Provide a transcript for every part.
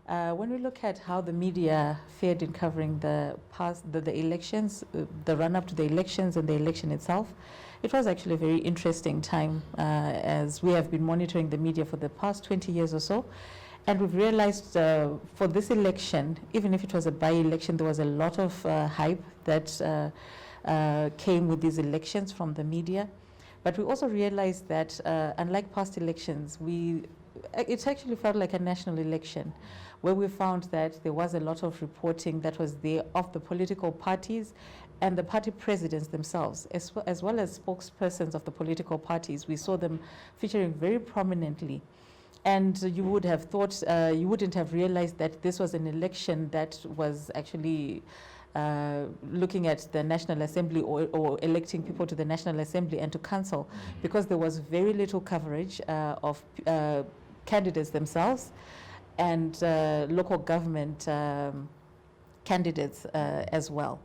When we look at how the media fared in covering the elections, the run-up to the elections and the election itself, it was actually a very interesting time as we have been monitoring the media for the past 20 years or so. And we've realized for this election, even if it was a by-election, there was a lot of hype that came with these elections from the media. But we also realized that unlike past elections, it actually felt like a national election, where we found that there was a lot of reporting that was there of the political parties and the party presidents themselves, as well as spokespersons of the political parties. We saw them featuring very prominently. And you would have thought, you wouldn't have realized that this was an election that was actually looking at the National Assembly or electing people to the National Assembly and to council, because there was very little coverage of candidates themselves and local government candidates as well,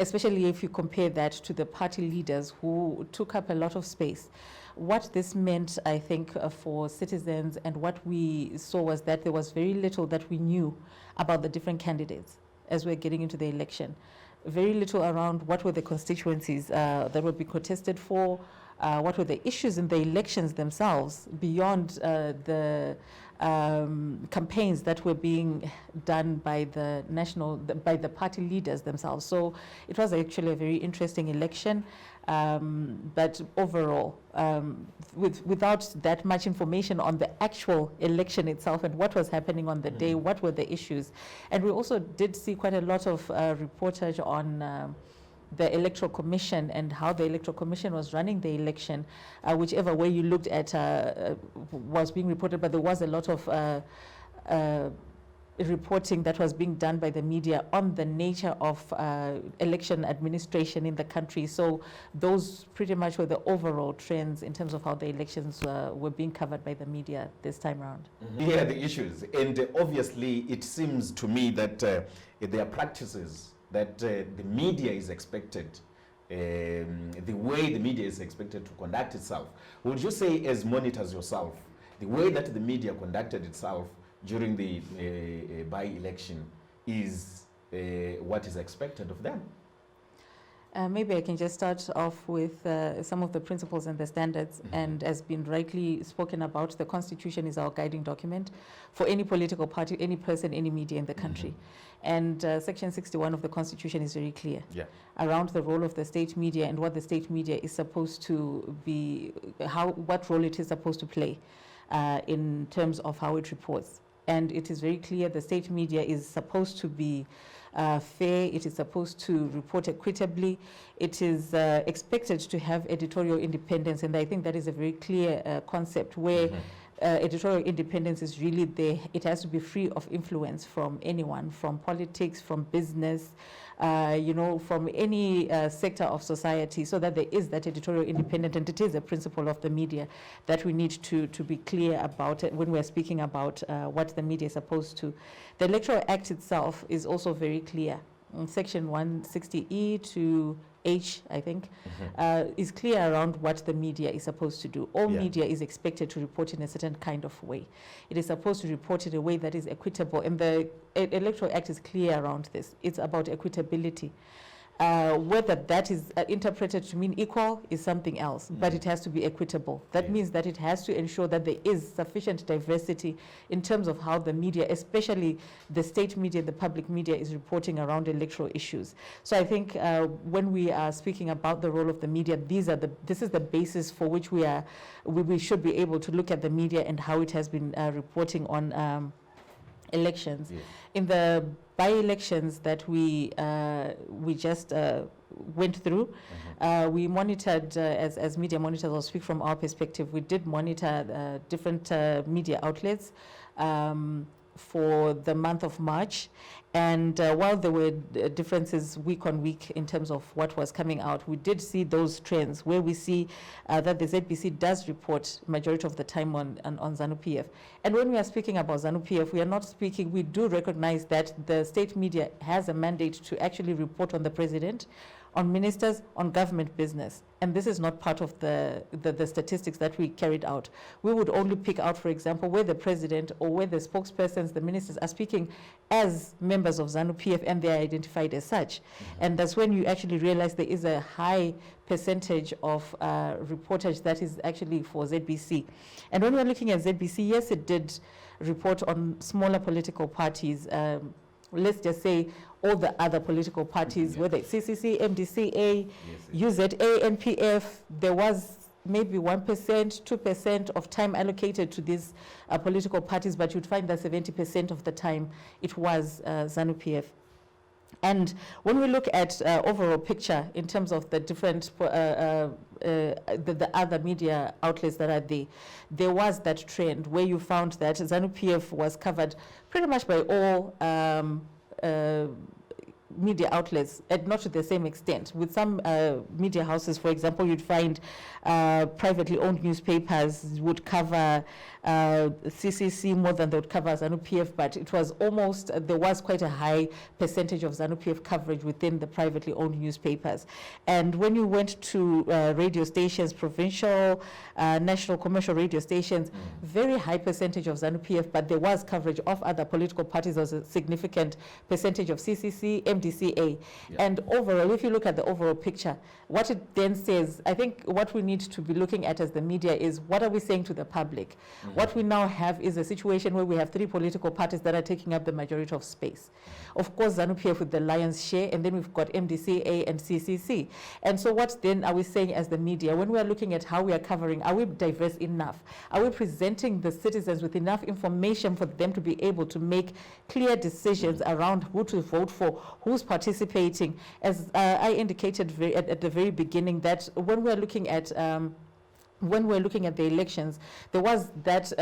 especially if you compare that to the party leaders who took up a lot of space. What this meant, I think, for citizens and what we saw was that there was very little that we knew about the different candidates as we're getting into the election. Very little around what were the constituencies that would be contested for, what were the issues in the elections themselves beyond the campaigns that were being done by by the party leaders themselves. So it was actually a very interesting election. But overall, without that much information on the actual election itself and what was happening on the day, what were the issues. And we also did see quite a lot of reportage on the Electoral Commission and how the Electoral Commission was running the election. Whichever way you looked at was being reported, but there was a lot of reporting that was being done by the media on the nature of election administration in the country. So those pretty much were the overall trends in terms of how the elections were being covered by the media this time around. Yeah, the issues. And obviously it seems to me that there are practices that the media is expected, the way the media is expected to conduct itself. Would you say, as monitors yourself, the way that the media conducted itself during the by-election is what is expected of them? Maybe I can just start off with some of the principles and the standards. And as been rightly spoken about, the Constitution is our guiding document for any political party, any person, any media in the country. And Section 61 of the Constitution is very clear around the role of the state media and what the state media is supposed to be, what role it is supposed to play in terms of how it reports. And it is very clear the state media is supposed to be fair, it is supposed to report equitably, it is expected to have editorial independence, and I think that is a very clear concept where editorial independence is really there. It has to be free of influence from anyone, from politics, from business, from any sector of society, so that there is that editorial independence, and it is a principle of the media that we need to be clear about it when we're speaking about what the media is supposed to. The Electoral Act itself is also very clear. Section 160E to H, I think, is clear around what the media is supposed to do. All media is expected to report in a certain kind of way. It is supposed to report in a way that is equitable, and the Electoral Act is clear around this. It's about equitability. Whether that is interpreted to mean equal is something else, but it has to be equitable. That means that it has to ensure that there is sufficient diversity in terms of how the media, especially the state media, the public media, is reporting around electoral issues. So I think when we are speaking about the role of the media, this is the basis for which we should be able to look at the media and how it has been reporting on elections. In the by-elections that we just went through, we monitored, as media monitors, I'll speak from our perspective, we did monitor different media outlets for the month of March. And while there were differences week on week in terms of what was coming out, we did see those trends where we see that the ZBC does report majority of the time on ZANU-PF. And when we are speaking about ZANU-PF, we do recognize that the state media has a mandate to actually report on the president, on ministers, on government business. And this is not part of the statistics that we carried out. We would only pick out, for example, where the president or where the spokespersons, the ministers are speaking as members of ZANU-PF and they are identified as such. And that's when you actually realize there is a high percentage of reportage that is actually for ZBC. And when we're looking at ZBC, yes, it did report on smaller political parties. Let's just say all the other political parties, whether it's CCC, MDCA, UZA, NPF, there was maybe 1%, 2% of time allocated to these political parties, but you'd find that 70% of the time it was ZANU-PF. And when we look at overall picture in terms of the different, the other media outlets that are there was that trend where you found that ZANU-PF was covered pretty much by all media outlets, and not to the same extent. With some media houses, for example, you'd find privately owned newspapers would cover CCC more than they would cover ZANU-PF, but it was almost, there was quite a high percentage of ZANU-PF coverage within the privately owned newspapers. And when you went to radio stations, provincial, national commercial radio stations, very high percentage of ZANU-PF, but there was coverage of other political parties. There was a significant percentage of CCC, MDCA. And overall, if you look at the overall picture, what it then says, I think what we need to be looking at as the media is, what are we saying to the public? What we now have is a situation where we have 3 political parties that are taking up the majority of space. Of course, ZANU-PF with the lion's share, and then we've got MDCA and CCC. And so what then are we saying as the media? When we are looking at how we are covering, are we diverse enough? Are we presenting the citizens with enough information for them to be able to make clear decisions around who to vote for, who's participating? As I indicated at the very beginning, that when we're looking at the elections, there was that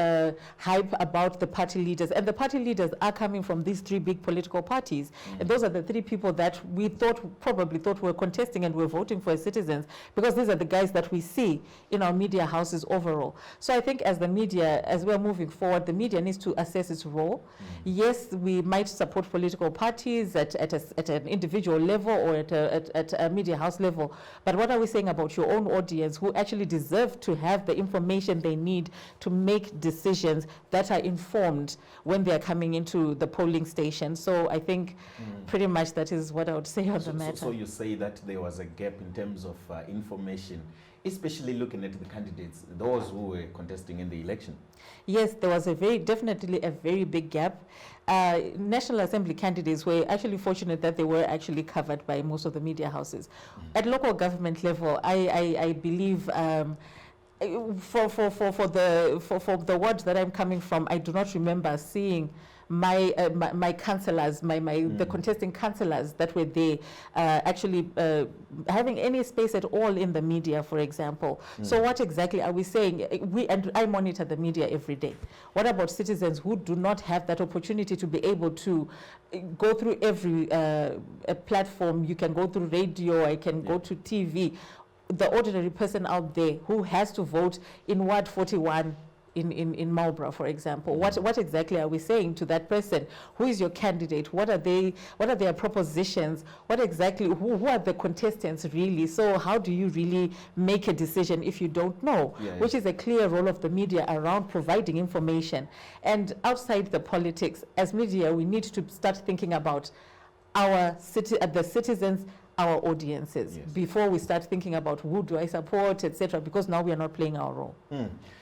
hype about the party leaders, and the party leaders are coming from these 3 big political parties, and those are the 3 people that we probably thought were contesting and were voting for as citizens, because these are the guys that we see in our media houses overall. So I think as the media, as we're moving forward, the media needs to assess its role. Yes, we might support political parties at an individual level or at a media house level, but what are we saying about your own audience who actually deserve to have the information they need to make decisions that are informed when they are coming into the polling station? So I think pretty much that is what I would say on the matter. So you say that there was a gap in terms of information, especially looking at the candidates, those who were contesting in the election? Yes, there was definitely a very big gap. National Assembly candidates were actually fortunate that they were actually covered by most of the media houses. At local government level, I believe for the ward that I'm coming from, I do not remember seeing my councillors, the contesting councillors that were there actually having any space at all in the media, for example. So what exactly are we saying? I monitor the media every day. What about citizens who do not have that opportunity to be able to go through every platform? You can go through radio, I can go to TV. The ordinary person out there who has to vote in Ward 41 in Marlborough, for example. What exactly are we saying to that person? Who is your candidate? What are their propositions? What exactly, who are the contestants really? So how do you really make a decision if you don't know? Which is a clear role of the media around providing information. And outside the politics, as media, we need to start thinking about the citizens, our audiences, before we start thinking about who do I support, etc., because now we are not playing our role.